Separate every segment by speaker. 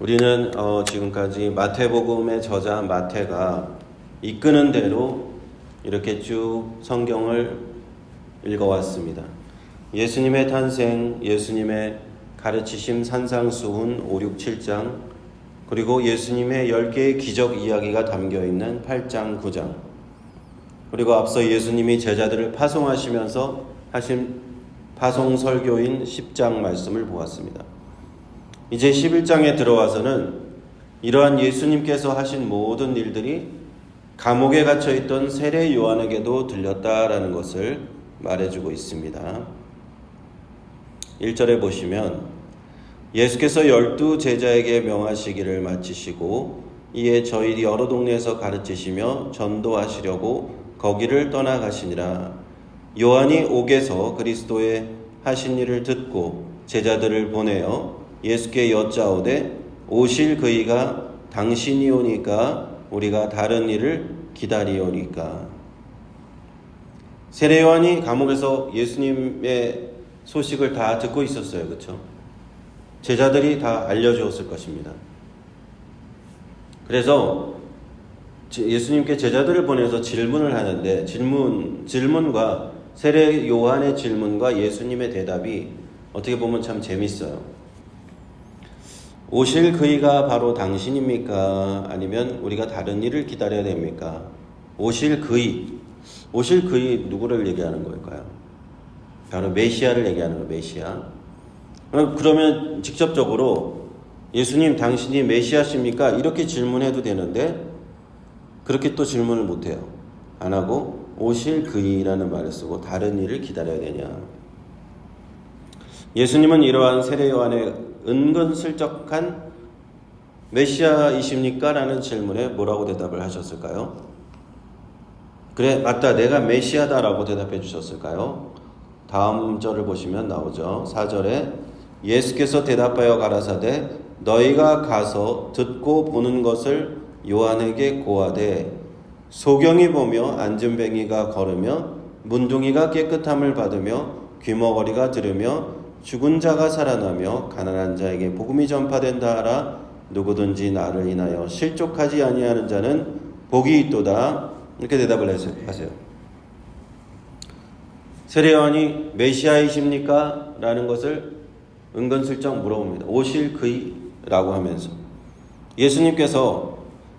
Speaker 1: 우리는 지금까지 마태복음의 저자 마태가 이끄는 대로 이렇게 쭉 성경을 읽어왔습니다. 예수님의 탄생, 예수님의 가르치심 산상수훈 5, 6, 7장, 그리고 예수님의 10개의 기적 이야기가 담겨있는 8장, 9장, 그리고 앞서 예수님이 제자들을 파송하시면서 하신 파송 설교인 10장 말씀을 보았습니다. 이제 11장에 들어와서는 이러한 예수님께서 하신 모든 일들이 감옥에 갇혀있던 세례 요한에게도 들렸다라는 것을 말해주고 있습니다. 1절에 보시면 예수께서 12 제자에게 명하시기를 마치시고 이에 저희 여러 동네에서 가르치시며 전도하시려고 거기를 떠나가시니라. 요한이 옥에서 그리스도의 하신 일을 듣고 제자들을 보내어 예수께 여짜오되 오실 그이가 당신이오니까 우리가 다른 일을 기다리오니까. 세례 요한이 감옥에서 예수님의 소식을 다 듣고 있었어요. 그렇죠? 제자들이 다 알려주었을 것입니다. 그래서 예수님께 제자들을 보내서 질문을 하는데 질문과 세례 요한의 질문과 예수님의 대답이 어떻게 보면 참 재밌어요. 오실 그이가 바로 당신입니까? 아니면 우리가 다른 일을 기다려야 됩니까? 오실 그이 누구를 얘기하는 걸까요? 바로 메시아를 얘기하는 거예요. 메시아. 그러면 직접적으로 예수님 당신이 메시아십니까? 이렇게 질문해도 되는데 그렇게 또 질문을 못해요. 안 하고 오실 그이라는 말을 쓰고 다른 일을 기다려야 되냐. 예수님은 이러한 세례 요한의 은근슬쩍한 메시아이십니까? 라는 질문에 뭐라고 대답을 하셨을까요? 그래, 맞다, 내가 메시아다라고 대답해 주셨을까요? 다음 절을 보시면 나오죠. 4절에 예수께서 대답하여 가라사대 너희가 가서 듣고 보는 것을 요한에게 고하되 소경이 보며 안진뱅이가 걸으며 문둥이가 깨끗함을 받으며 귀머거리가 들으며 죽은 자가 살아나며 가난한 자에게 복음이 전파된다 하라. 누구든지 나를 인하여 실족하지 아니하는 자는 복이 있도다. 이렇게 대답을 하세요. 세례 요한이 메시아이십니까? 라는 것을 은근슬쩍 물어봅니다. 오실 그이라고 하면서 예수님께서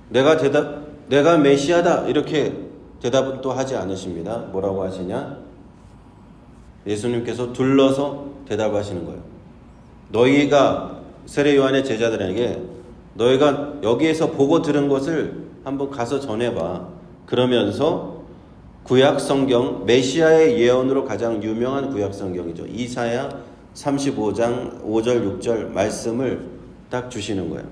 Speaker 1: 내가 메시아다 이렇게 대답은 또 하지 않으십니다. 뭐라고 하시냐? 예수님께서 둘러서 대답하시는 거예요. 너희가 세례 요한의 제자들에게 너희가 여기에서 보고 들은 것을 한번 가서 전해봐. 그러면서 구약 성경 메시아의 예언으로 가장 유명한 구약 성경이죠. 이사야 35장 5절 6절 말씀을 딱 주시는 거예요.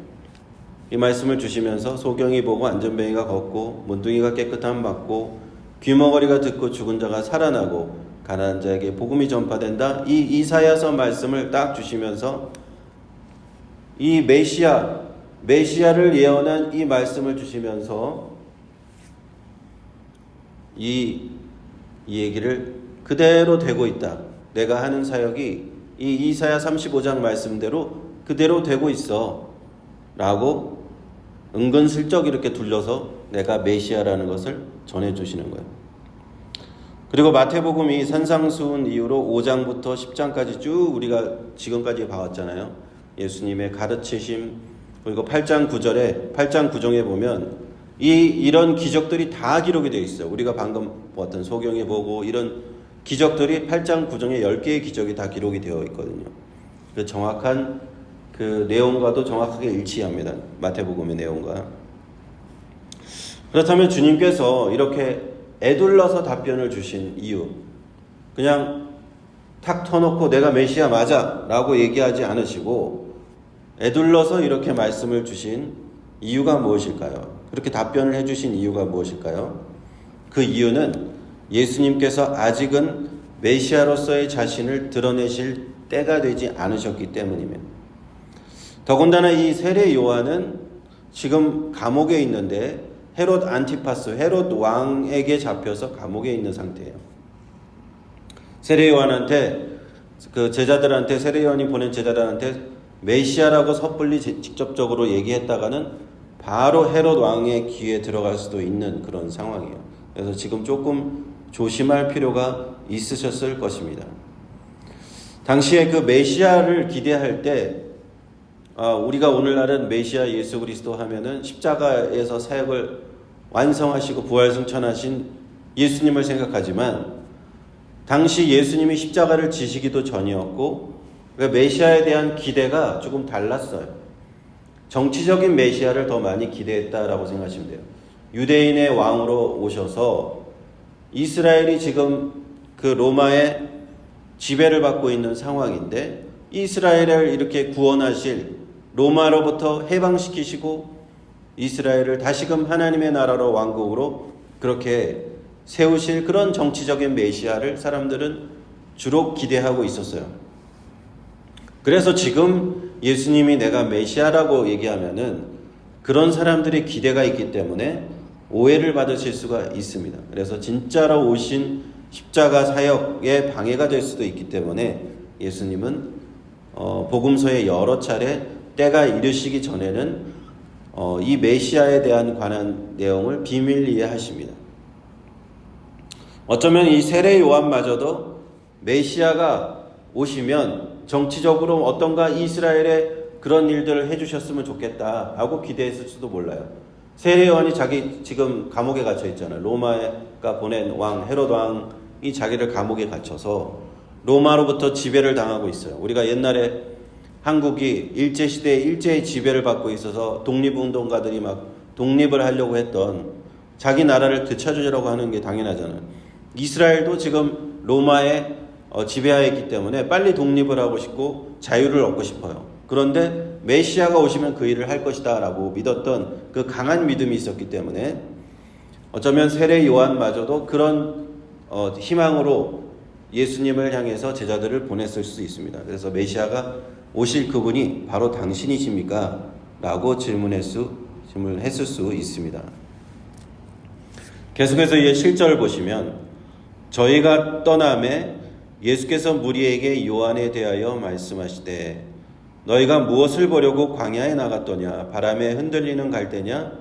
Speaker 1: 이 말씀을 주시면서 소경이 보고 안전뱅이가 걷고 문둥이가 깨끗함 받고 귀머거리가 듣고 죽은 자가 살아나고 가난한 자에게 복음이 전파된다. 이 이사야서 말씀을 딱 주시면서 이 메시아를 예언한 이 말씀을 주시면서 이 얘기를 그대로 되고 있다. 내가 하는 사역이 이 이사야 35장 말씀대로 그대로 되고 있어. 라고 은근슬쩍 이렇게 둘러서 내가 메시아라는 것을 전해주시는 거예요. 그리고 마태복음이 산상수훈 이후로 5장부터 10장까지 쭉 우리가 지금까지 봐왔잖아요. 예수님의 가르치심, 그리고 8장 9절에 8장 9정에 보면 이런 기적들이 다 기록이 되어 있어요. 우리가 방금 보았던 소경이 보고 이런 기적들이 8장 9정에 10개의 기적이 다 기록이 되어 있거든요. 그 정확한 그 내용과도 정확하게 일치합니다. 마태복음의 내용과. 그렇다면 주님께서 이렇게 애둘러서 답변을 주신 이유, 그냥 탁 터놓고 내가 메시아 맞아 라고 얘기하지 않으시고 애둘러서 이렇게 말씀을 주신 이유가 무엇일까요? 그렇게 답변을 해주신 이유가 무엇일까요? 그 이유는 예수님께서 아직은 메시아로서의 자신을 드러내실 때가 되지 않으셨기 때문입니다. 더군다나 이 세례 요한은 지금 감옥에 있는데 헤롯 안티파스, 헤롯 왕에게 잡혀서 감옥에 있는 상태예요. 세례 요한한테 그 제자들한테 세례 요한이 보낸 제자들한테 메시아라고 섣불리 직접적으로 얘기했다가는 바로 헤롯 왕의 귀에 들어갈 수도 있는 그런 상황이에요. 그래서 지금 조금 조심할 필요가 있으셨을 것입니다. 당시에 그 메시아를 기대할 때 우리가 오늘날은 메시아 예수 그리스도 하면은 십자가에서 사역을 완성하시고 부활승천하신 예수님을 생각하지만 당시 예수님이 십자가를 지시기도 전이었고 메시아에 대한 기대가 조금 달랐어요. 정치적인 메시아를 더 많이 기대했다라고 생각하시면 돼요. 유대인의 왕으로 오셔서 이스라엘이 지금 그 로마의 지배를 받고 있는 상황인데 이스라엘을 이렇게 구원하실 로마로부터 해방시키시고 이스라엘을 다시금 하나님의 나라로 왕국으로 그렇게 세우실 그런 정치적인 메시아를 사람들은 주로 기대하고 있었어요. 그래서 지금 예수님이 내가 메시아라고 얘기하면은 그런 사람들의 기대가 있기 때문에 오해를 받으실 수가 있습니다. 그래서 진짜로 오신 십자가 사역에 방해가 될 수도 있기 때문에 예수님은 복음서에 여러 차례 때가 이르시기 전에는 이 메시아에 대한 관한 내용을 비밀리에 하십니다. 어쩌면 이 세례 요한마저도 메시아가 오시면 정치적으로 어떤가 이스라엘에 그런 일들을 해주셨으면 좋겠다 하고 기대했을 수도 몰라요. 세례 요한이 자기 지금 감옥에 갇혀 있잖아요. 로마가 보낸 왕 헤롯 왕이 자기를 감옥에 갇혀서 로마로부터 지배를 당하고 있어요. 우리가 옛날에 한국이 일제시대에 일제의 지배를 받고 있어서 독립운동가들이 막 독립을 하려고 했던 자기 나라를 되찾으려고 하는 게 당연하잖아요. 이스라엘도 지금 로마의 지배하에 있기 때문에 빨리 독립을 하고 싶고 자유를 얻고 싶어요. 그런데 메시아가 오시면 그 일을 할 것이다 라고 믿었던 그 강한 믿음이 있었기 때문에 어쩌면 세례 요한마저도 그런 희망으로 예수님을 향해서 제자들을 보냈을 수 있습니다. 그래서 메시아가 오실 그분이 바로 당신이십니까? 라고 질문했을 수 있습니다. 계속해서 이 7절을 보시면 저희가 떠남에 예수께서 무리에게 요한에 대하여 말씀하시되 너희가 무엇을 보려고 광야에 나갔더냐? 바람에 흔들리는 갈대냐?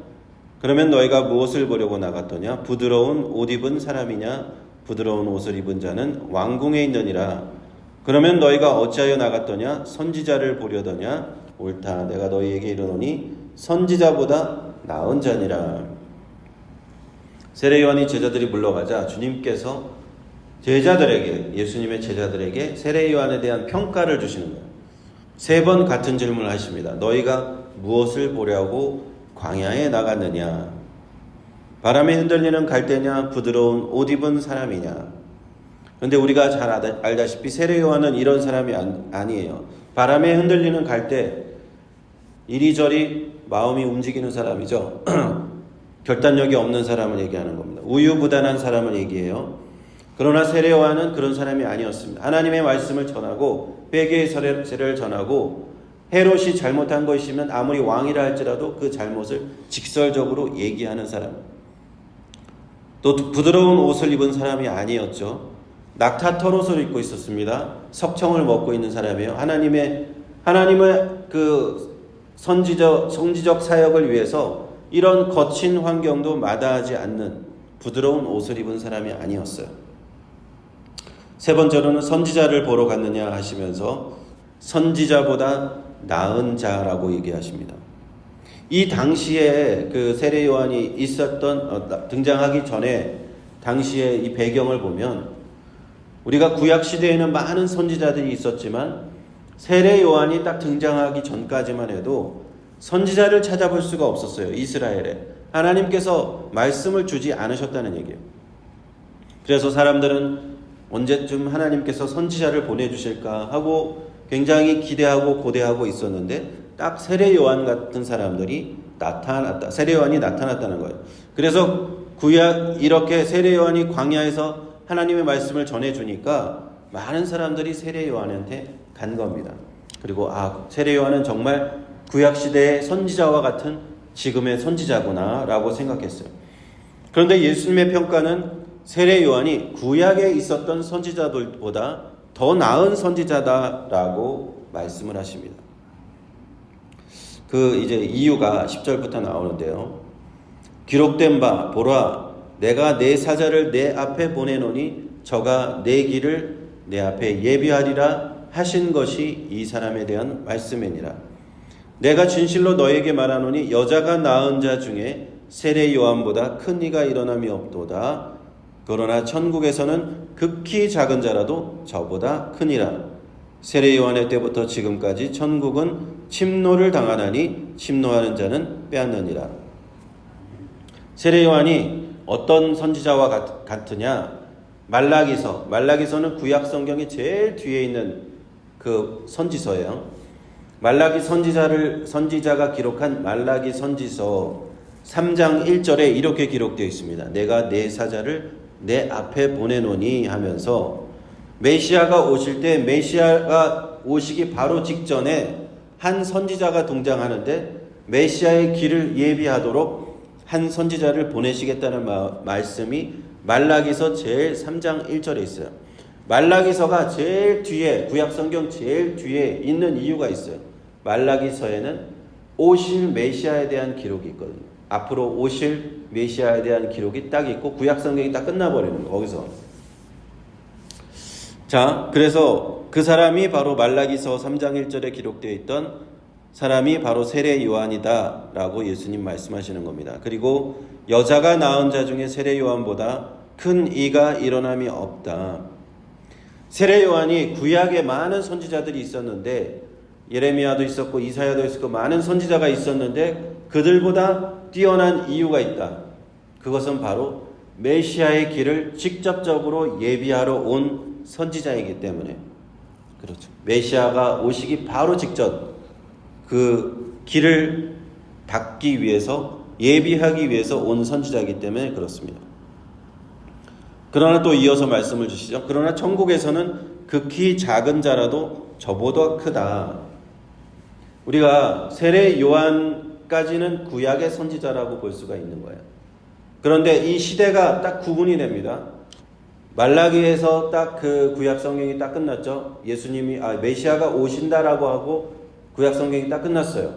Speaker 1: 그러면 너희가 무엇을 보려고 나갔더냐? 부드러운 옷 입은 사람이냐? 부드러운 옷을 입은 자는 왕궁에 있느니라. 그러면 너희가 어찌하여 나갔더냐? 선지자를 보려더냐? 옳다. 내가 너희에게 이르노니 선지자보다 나은 자니라. 세례 요한이 제자들이 물러가자 주님께서 제자들에게, 예수님의 제자들에게 세례 요한에 대한 평가를 주시는 거예요. 3번 같은 질문을 하십니다. 너희가 무엇을 보려고 광야에 나갔느냐? 바람에 흔들리는 갈대냐? 부드러운 옷 입은 사람이냐? 그런데 우리가 잘 알다시피 세례 요한은 이런 사람이 아니에요. 바람에 흔들리는 갈대, 이리저리 마음이 움직이는 사람이죠. 결단력이 없는 사람을 얘기하는 겁니다. 우유부단한 사람을 얘기해요. 그러나 세례 요한은 그런 사람이 아니었습니다. 하나님의 말씀을 전하고 회개의 세례를 전하고 헤롯이 잘못한 것이면 아무리 왕이라 할지라도 그 잘못을 직설적으로 얘기하는 사람. 또 부드러운 옷을 입은 사람이 아니었죠. 낙타 털옷을 입고 있었습니다. 석청을 먹고 있는 사람이에요. 하나님의 그 성지적 사역을 위해서 이런 거친 환경도 마다하지 않는 부드러운 옷을 입은 사람이 아니었어요. 3번째로는 선지자를 보러 갔느냐 하시면서 선지자보다 나은 자라고 얘기하십니다. 이 당시에 그 세례 요한이 등장하기 전에 당시의 이 배경을 보면 우리가 구약 시대에는 많은 선지자들이 있었지만 세례 요한이 딱 등장하기 전까지만 해도 선지자를 찾아볼 수가 없었어요. 이스라엘에 하나님께서 말씀을 주지 않으셨다는 얘기예요. 그래서 사람들은 언제쯤 하나님께서 선지자를 보내주실까 하고 굉장히 기대하고 고대하고 있었는데 딱 세례 요한 같은 사람들이 세례 요한이 나타났다는 거예요. 그래서 구약 이렇게 세례 요한이 광야에서 하나님의 말씀을 전해주니까 많은 사람들이 세례 요한한테 간 겁니다. 그리고 세례 요한은 정말 구약 시대의 선지자와 같은 지금의 선지자구나 라고 생각했어요. 그런데 예수님의 평가는 세례 요한이 구약에 있었던 선지자들보다 더 나은 선지자다라고 말씀을 하십니다. 그 이제 이유가 10절부터 나오는데요. 기록된 바 보라 내가 내 사자를 내 앞에 보내노니 저가 내 길을 내 앞에 예비하리라 하신 것이 이 사람에 대한 말씀이니라. 내가 진실로 너에게 말하노니 여자가 낳은 자 중에 세례 요한보다 큰 이가 일어남이 없도다. 그러나 천국에서는 극히 작은 자라도 저보다 크니라. 세례 요한의 때부터 지금까지 천국은 침노를 당하나니 침노하는 자는 빼앗느니라. 세례 요한이 어떤 선지자와 같으냐? 말라기서는 구약 성경의 제일 뒤에 있는 그 선지서예요. 말라기 선지자가 기록한 말라기 선지서 3장 1절에 이렇게 기록되어 있습니다. 내가 내 사자를 내 앞에 보내노니 하면서 메시아가 오실 때 메시아가 오시기 바로 직전에 한 선지자가 등장하는데 메시아의 길을 예비하도록 한 선지자를 보내시겠다는 말씀이 말라기서 제일 3장 1절에 있어요. 말라기서가 제일 뒤에 구약성경 제일 뒤에 있는 이유가 있어요. 말라기서에는 오실 메시아에 대한 기록이 있거든요. 앞으로 오실 메시아에 대한 기록이 딱 있고 구약성경이 딱 끝나버리는 거예요. 거기서. 자, 그래서 그 사람이 바로 말라기서 3장 1절에 기록되어 있던 사람이 바로 세례 요한이다 라고 예수님 말씀하시는 겁니다. 그리고 여자가 낳은 자 중에 세례 요한보다 큰 이가 일어남이 없다. 세례 요한이 구약에 많은 선지자들이 있었는데 예레미야도 있었고 이사야도 있었고 많은 선지자가 있었는데 그들보다 뛰어난 이유가 있다. 그것은 바로 메시아의 길을 직접적으로 예비하러 온 선지자이기 때문에 그렇죠. 메시아가 오시기 바로 직전 그 길을 닦기 위해서 예비하기 위해서 온 선지자이기 때문에 그렇습니다. 그러나 또 이어서 말씀을 주시죠. 그러나 천국에서는 극히 작은 자라도 저보다 크다. 우리가 세례 요한까지는 구약의 선지자라고 볼 수가 있는 거예요. 그런데 이 시대가 딱 구분이 됩니다. 말라기에서 딱 그 구약 성경이 딱 끝났죠. 예수님이 메시아가 오신다라고 하고 구약 성경이 딱 끝났어요.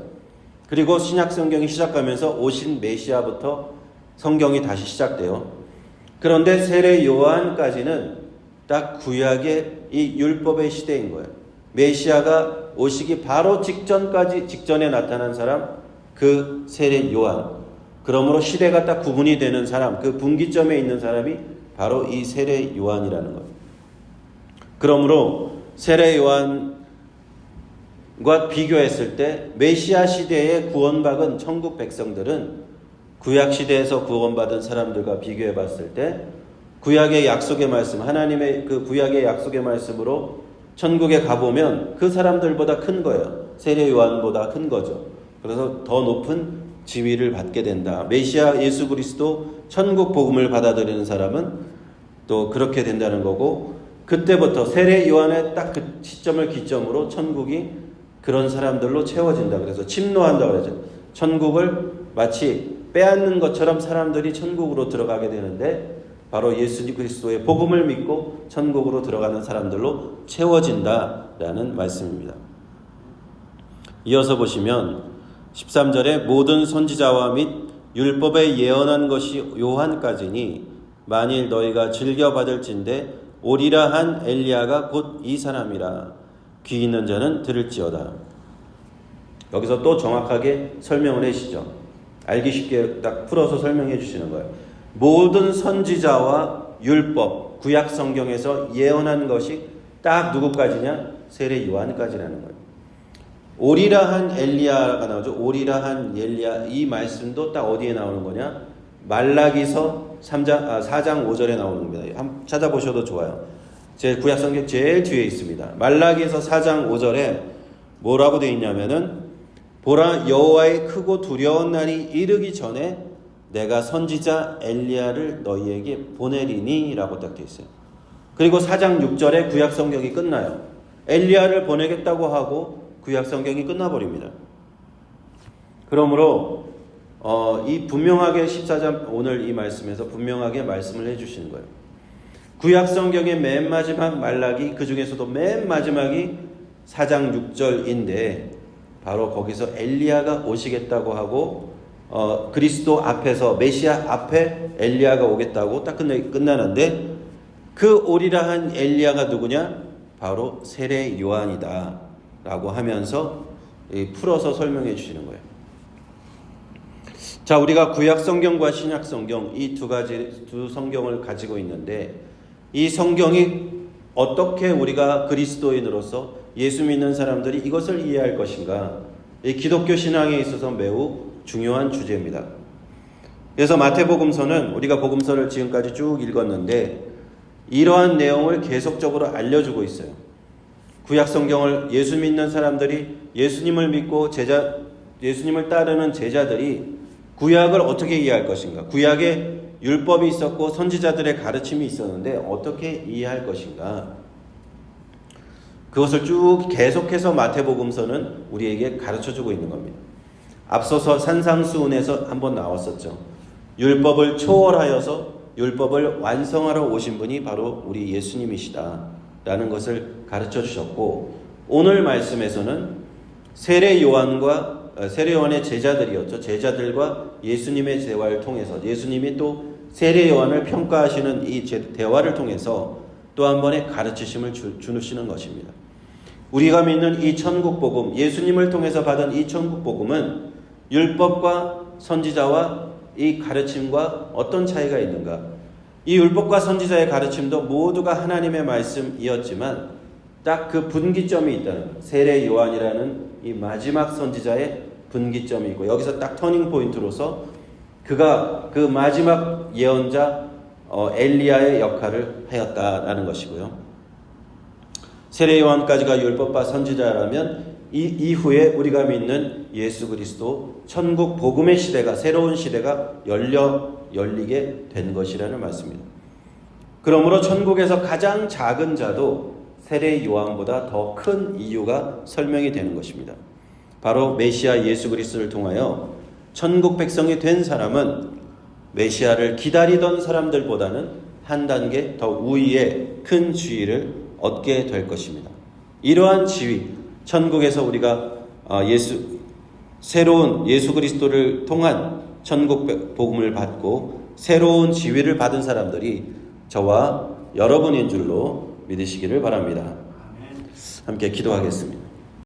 Speaker 1: 그리고 신약 성경이 시작하면서 오신 메시아부터 성경이 다시 시작돼요. 그런데 세례 요한까지는 딱 구약의 이 율법의 시대인 거예요. 메시아가 오시기 바로 직전에 나타난 사람, 그 세례 요한. 그러므로 시대가 딱 구분이 되는 사람, 그 분기점에 있는 사람이 바로 이 세례 요한이라는 거예요. 그러므로 세례 요한과 비교했을 때 메시아 시대에 구원받은 천국 백성들은 구약 시대에서 구원받은 사람들과 비교해 봤을 때 구약의 약속의 말씀, 하나님의 그 구약의 약속의 말씀으로 천국에 가보면 그 사람들보다 큰 거예요. 세례 요한보다 큰 거죠. 그래서 더 높은 지위를 받게 된다. 메시아 예수 그리스도 천국 복음을 받아들이는 사람은 또 그렇게 된다는 거고, 그때부터 세례 요한의 딱 그 시점을 기점으로 천국이 그런 사람들로 채워진다. 그래서 침노한다고 그러죠. 천국을 마치 빼앗는 것처럼 사람들이 천국으로 들어가게 되는데 바로 예수 그리스도의 복음을 믿고 천국으로 들어가는 사람들로 채워진다라는 말씀입니다. 이어서 보시면 13절에 모든 선지자와 및 율법에 예언한 것이 요한까지니 만일 너희가 즐겨 받을진대 오리라 한 엘리야가 곧 이 사람이라. 귀 있는 자는 들을지어다. 여기서 또 정확하게 설명을 해주시죠. 알기 쉽게 딱 풀어서 설명해 주시는 거예요. 모든 선지자와 율법, 구약 성경에서 예언한 것이 딱 누구까지냐? 세례 요한까지라는 거예요. 오리라 한 엘리야가 나오죠. 오리라 한 엘리야. 이 말씀도 딱 어디에 나오는 거냐? 말라기서 4장 5절에 나오는 겁니다. 한번 찾아보셔도 좋아요. 제 구약 성경 제일 뒤에 있습니다. 말라기서 4장 5절에 뭐라고 되어 있냐면은 보라 여호와의 크고 두려운 날이 이르기 전에 내가 선지자 엘리야를 너희에게 보내리니 라고 딱 되어 있어요. 그리고 4장 6절에 구약 성경이 끝나요. 엘리야를 보내겠다고 하고 구약 성경이 끝나버립니다. 그러므로 이 분명하게 14장 오늘 이 말씀에서 분명하게 말씀을 해주시는 거예요. 구약 성경의 맨 마지막 말라기, 그 중에서도 맨 마지막이 4장 6절인데 바로 거기서 엘리야가 오시겠다고 하고 그리스도 앞에서 메시아 앞에 엘리야가 오겠다고 딱 끝나는데 그 오리라 한 엘리야가 누구냐? 바로 세례 요한이다 라고 하면서 풀어서 설명해 주시는 거예요. 자, 우리가 구약 성경과 신약 성경 이 두 성경을 가지고 있는데 이 성경이 어떻게 우리가 그리스도인으로서 예수 믿는 사람들이 이것을 이해할 것인가? 이 기독교 신앙에 있어서 매우 중요한 주제입니다. 그래서 마태복음서는 우리가 복음서를 지금까지 쭉 읽었는데 이러한 내용을 계속적으로 알려주고 있어요. 구약 성경을 예수 믿는 사람들이 예수님을 믿고 예수님을 따르는 제자들이 구약을 어떻게 이해할 것인가? 구약에 율법이 있었고 선지자들의 가르침이 있었는데 어떻게 이해할 것인가? 그것을 쭉 계속해서 마태복음서는 우리에게 가르쳐주고 있는 겁니다. 앞서서 산상수훈에서 한번 나왔었죠. 율법을 초월하여서 율법을 완성하러 오신 분이 바로 우리 예수님이시다 라는 것을 가르쳐 주셨고, 오늘 말씀에서는 세례 요한의 제자들이었죠. 제자들과 예수님의 대화를 통해서 예수님이 또 세례 요한을 평가하시는 이 대화를 통해서 또 한 번의 가르치심을 주시는 것입니다. 우리가 믿는 이 천국복음, 예수님을 통해서 받은 이 천국복음은 율법과 선지자와 이 가르침과 어떤 차이가 있는가? 이 율법과 선지자의 가르침도 모두가 하나님의 말씀이었지만 딱 그 분기점이 있다는 거예요. 세례 요한이라는 이 마지막 선지자의 분기점이 있고, 여기서 딱 터닝 포인트로서 그가 그 마지막 예언자 엘리야의 역할을 하였다라는 것이고요. 세례 요한까지가 율법과 선지자라면 이 이후에 우리가 믿는 예수 그리스도 천국 복음의 시대가, 새로운 시대가 열리게 된 것이라는 말씀입니다. 그러므로 천국에서 가장 작은 자도 세례 요한보다 더 큰 이유가 설명이 되는 것입니다. 바로 메시아 예수 그리스도를 통하여 천국 백성이 된 사람은 메시아를 기다리던 사람들보다는 한 단계 더 우위의 큰 지위를 얻게 될 것입니다. 이러한 지위, 천국에서 우리가 새로운 예수 그리스도를 통한 천국 복음을 받고 새로운 지위를 받은 사람들이 저와 여러분인 줄로 믿으시기를 바랍니다. 함께 기도하겠습니다.